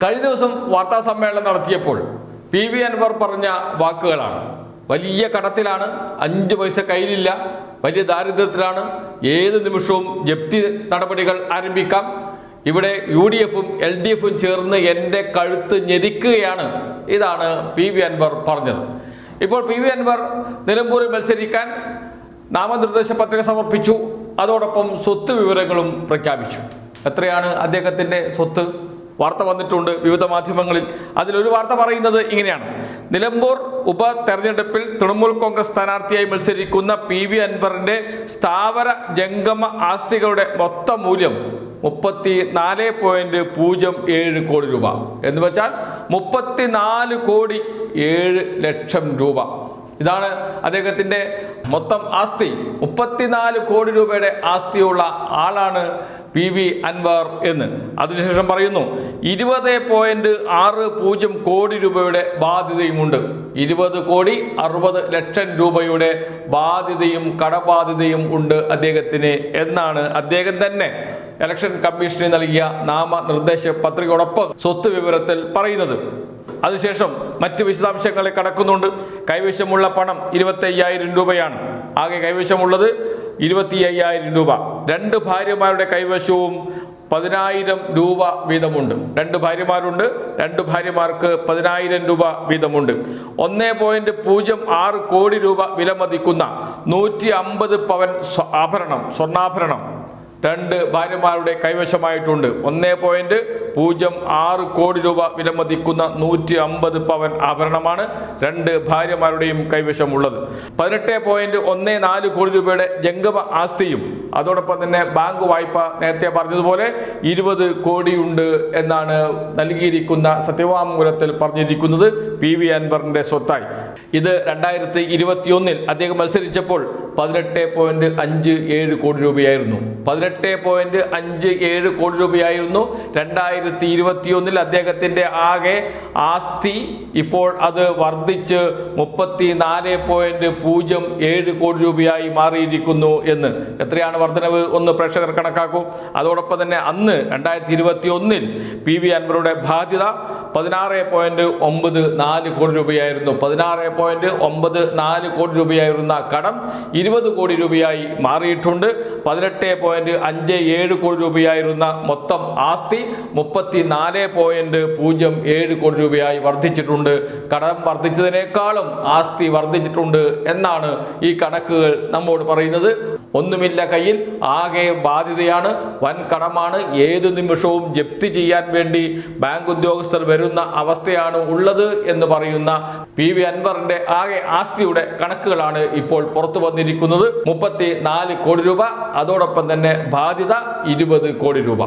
കഴിഞ്ഞ ദിവസം വാർത്താ സമ്മേളനം നടത്തിയപ്പോൾ PV അൻവർ പറഞ്ഞ വാക്കുകളാണ്. വലിയ കടത്തിലാണ്, 5 പൈസ കയ്യിലില്ല, വലിയ ദാരിദ്ര്യത്തിലാണ്, ഏത് നിമിഷവും ജപ്തി നടപടികൾ ആരംഭിക്കാം, ഇവിടെ UDF-ഉം LDF-ഉം ചേർന്ന് എൻ്റെ കഴുത്ത് ഞെരിക്കുകയാണ്. ഇതാണ് PV അൻവർ പറഞ്ഞത്. ഇപ്പോൾ PV അൻവർ നിലമ്പൂരിൽ മത്സരിക്കാൻ നാമനിർദ്ദേശ പത്രിക സമർപ്പിച്ചു. അതോടൊപ്പം സ്വത്ത് വിവരങ്ങളും പ്രഖ്യാപിച്ചു. എത്രയാണ് അദ്ദേഹത്തിൻ്റെ സ്വത്ത്? വാർത്ത വന്നിട്ടുണ്ട് വിവിധ മാധ്യമങ്ങളിൽ. അതിലൊരു വാർത്ത പറയുന്നത് ഇങ്ങനെയാണ്: നിലമ്പൂർ ഉപതെരഞ്ഞെടുപ്പിൽ തൃണമൂൽ കോൺഗ്രസ് സ്ഥാനാർത്ഥിയായി മത്സരിക്കുന്ന PV അൻവറിന്റെ സ്ഥാവര ജംഗമ ആസ്തികളുടെ മൊത്ത മൂല്യം 34.07 കോടി രൂപ, എന്ന് വെച്ചാൽ 34,07,00,000 രൂപ. ഇതാണ് അദ്ദേഹത്തിൻ്റെ മൊത്തം ആസ്തി. 34 കോടി രൂപയുടെ ആസ്തിയുള്ള ആളാണ് PV അൻവർ എന്ന്. അതിനുശേഷം പറയുന്നു 20.60 കോടി രൂപയുടെ ബാധ്യതയുമുണ്ട്. 20,60,00,000 രൂപയുടെ ബാധ്യതയും കടബാധ്യതയും ഉണ്ട് അദ്ദേഹത്തിന് എന്നാണ് അദ്ദേഹം തന്നെ ഇലക്ഷൻ കമ്മീഷന് നൽകിയ നാമനിർദ്ദേശ പത്രികയോടൊപ്പം സ്വത്ത് വിവരത്തിൽ പറയുന്നത്. അതിനുശേഷം മറ്റ് വിശദാംശങ്ങളെ കടക്കുന്നുണ്ട്. കൈവശമുള്ള പണം 25,000 രൂപയാണ്. ആകെ കൈവശമുള്ളത് 25,000 രൂപ. 2 ഭാര്യമാരുടെ കൈവശവും 10,000 രൂപ വീതമുണ്ട്. 2 ഭാര്യമാരുണ്ട്. 2 ഭാര്യമാർക്ക് 10,000 രൂപ വീതമുണ്ട്. 1.06 കോടി രൂപ വില മതിക്കുന്ന 150 പവൻ സ്വർണ്ണാഭരണം 2 ഭാര്യമാരുടെ കൈവശമായിട്ടുണ്ട്. 1.06 കോടി രൂപ വില മതിക്കുന്ന 150 പവൻ ആഭരണമാണ് 2 ഭാര്യമാരുടെയും കൈവശമുള്ളത്. 18.14 കോടി രൂപയുടെ ജംഗമ ആസ്തിയും അതോടൊപ്പം തന്നെ ബാങ്ക് വായ്പ നേരത്തെ പറഞ്ഞതുപോലെ 20 കോടിയുണ്ട് എന്നാണ് നൽകിയിരിക്കുന്ന സത്യവാങ്മൂലത്തിൽ പറഞ്ഞിരിക്കുന്നത് PV അൻവറിന്റെ സ്വത്തായി. ഇത് 2021 അദ്ദേഹം മത്സരിച്ചപ്പോൾ 18.57 കോടി രൂപയായിരുന്നു. 18.57 കോടി രൂപയായിരുന്നു 2021 അദ്ദേഹത്തിൻ്റെ ആകെ ആസ്തി. ഇപ്പോൾ അത് വർദ്ധിച്ച് 34.07 കോടി രൂപയായി മാറിയിരിക്കുന്നു എന്ന്. എത്രയാണ് വർധനവ് ഒന്ന് പ്രേക്ഷകർ കണക്കാക്കൂ. അതോടൊപ്പം തന്നെ അന്ന് 2021 PV അൻവറുടെ ബാധ്യത 16.94 കോടി രൂപയായിരുന്നു. 16.94 കോടി രൂപയായിരുന്ന കടം 20 കോടി രൂപയായി മാറിയിട്ടുണ്ട്. 18.57 കോടി രൂപയായിരുന്ന മൊത്തം ആസ്തി 34.07 കോടി രൂപയായി വർദ്ധിച്ചിട്ടുണ്ട്. കടം വർദ്ധിച്ചതിനേക്കാളും ആസ്തി വർദ്ധിച്ചിട്ടുണ്ട് എന്നാണ് ഈ കണക്കുകൾ നമ്മോട് പറയുന്നത്. ഒന്നുമില്ല കയ്യിൽ, ആകെ ബാധ്യതയാണ്, വൻ കടമാണ്, ഏത് നിമിഷവും ജപ്തി ചെയ്യാൻ വേണ്ടി ബാങ്ക് ഉദ്യോഗസ്ഥർ വരുന്ന അവസ്ഥയാണ് ഉള്ളത് എന്ന് പറയുന്ന PV അൻവറിന്റെ ആകെ ആസ്തിയുടെ കണക്കുകളാണ് ഇപ്പോൾ പുറത്തു വന്നിരിക്കുന്നത്. 34 കോടി രൂപ, അതോടൊപ്പം തന്നെ ബാധ്യത 20 കോടി രൂപ.